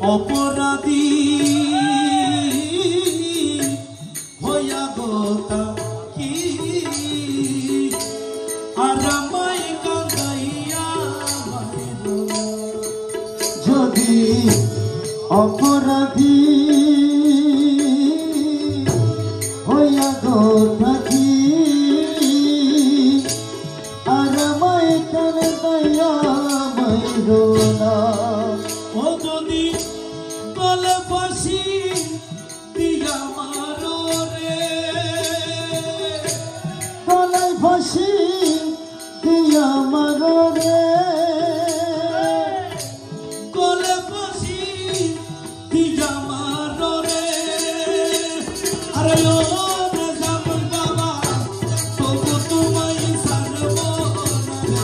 অপরাধী হইয়া গোতা কি আর আমায় কাঁদাইয়া যদি অপরাধী হইয়া গোতা কি আর আমায় কাঁদাইয়া মাইরো না। ও যদি গলে ফাঁসি দিয়া মারো রে, গলে ফাঁসি দিয়া মারো রে, গলে ফাঁসি দিয়া মারো রে। আরে ও রে জামাই বাবা তবু তোমায় ছাড়ব না রে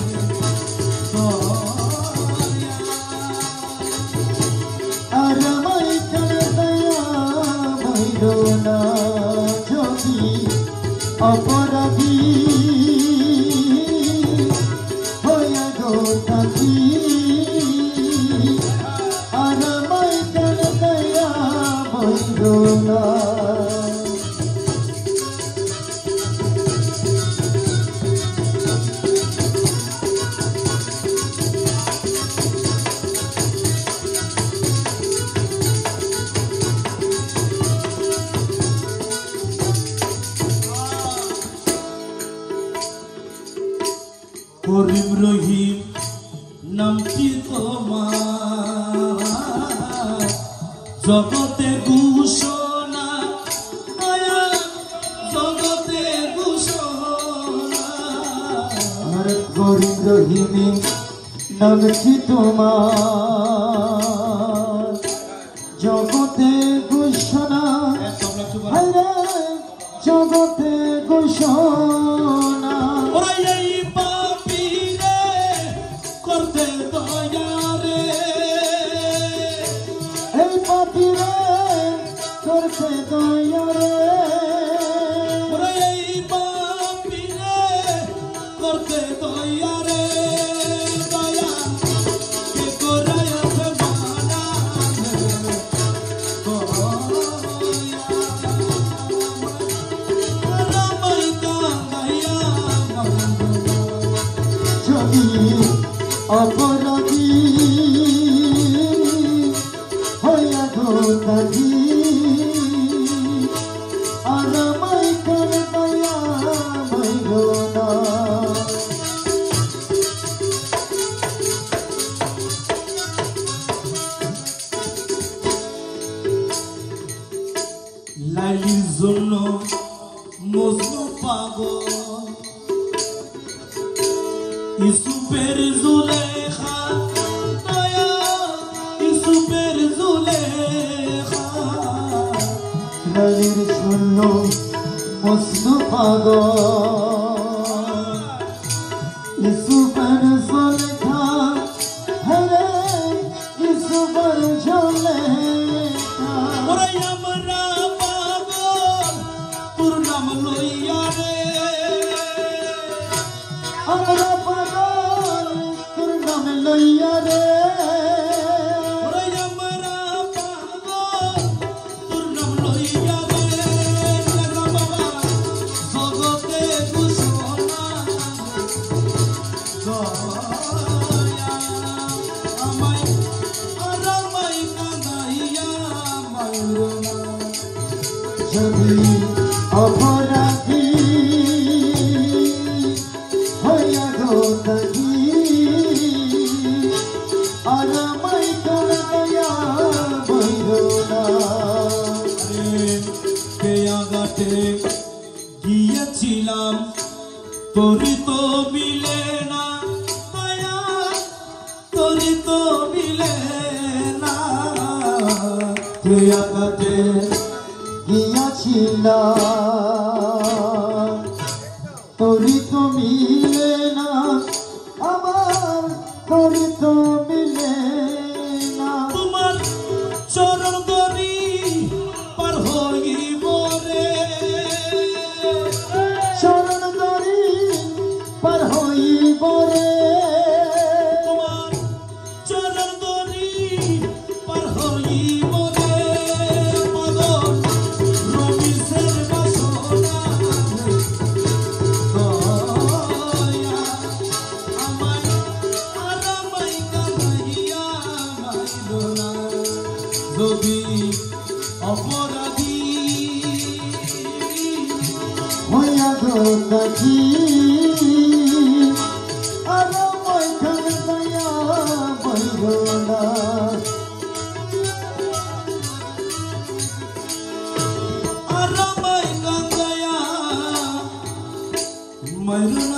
আর আমায় কাঁদাইয়া মাইরো না। যদি অপরাধী হইয়া গোতা কি আর আমায় কাঁদাইয়া মাইরো না। করিম রহিম নামটি তোমার জগতে ঘোষণা মায়া জগতে ঘোষণা। আর করিম রহিম নামটি তোমার জগতে ঘোষণা, হায়রে জগতে ঘোষণা। ওরা এই পাপীরে করতে দয়া রে, এই পাপীরে করতে দয়া রে, ওরা এই পাপীরে করতে দয়া রে। দয়া কে করায় আছে মানা যদি অপরাধী হইয়া গোতা কি আর আমায় কাঁদাইয়া মাইরো না। লাইলির জন্য মজনু পাগল, ইউসুফের জুলেখা দয়া ইউসুফের জুলেখা। লালির শূন্য মজনু পাগল, ইউসুফের জুলেখা, হরে ইউসুফের জুলেখা। ওরে আমরা পাগল তোর নাম লইয়া রে, আমরা পাগল তোর নাম লইয়া রে, ওরে আমরা পাগল তোর নাম লইয়া রে। বাবা জগতে ঘোষণা দয়া আমায় আর আমায় কাঁদাইয়া মাইরো না। যদি অপরাধী হইয়া গোতা কি আর আমায় কাঁদাইয়া মাইরো না। কেয়াঘাটে গিয়েছিলাম তোরি তো মিলে না দয়া, তোরি তো মিলে না। কেয়াঘাটে গিয়াছিলাম তোরি তো মিলে না, আমার তোরি তো মিলে না। তোমার চরণ দরি পার হইব রে, চরণ দরি পার হইব রে, তোমার চরণ দরি পার হইব হইব রে পাগল রমিসের বাসনা দয়া আমায় আর আমায় কাঁদাইয়া মাইল না যদি অপরাধী হইয়া গো কাজী আর মই খাইয়া বইল না আর আমায় কাঁদাইয়া মাইল না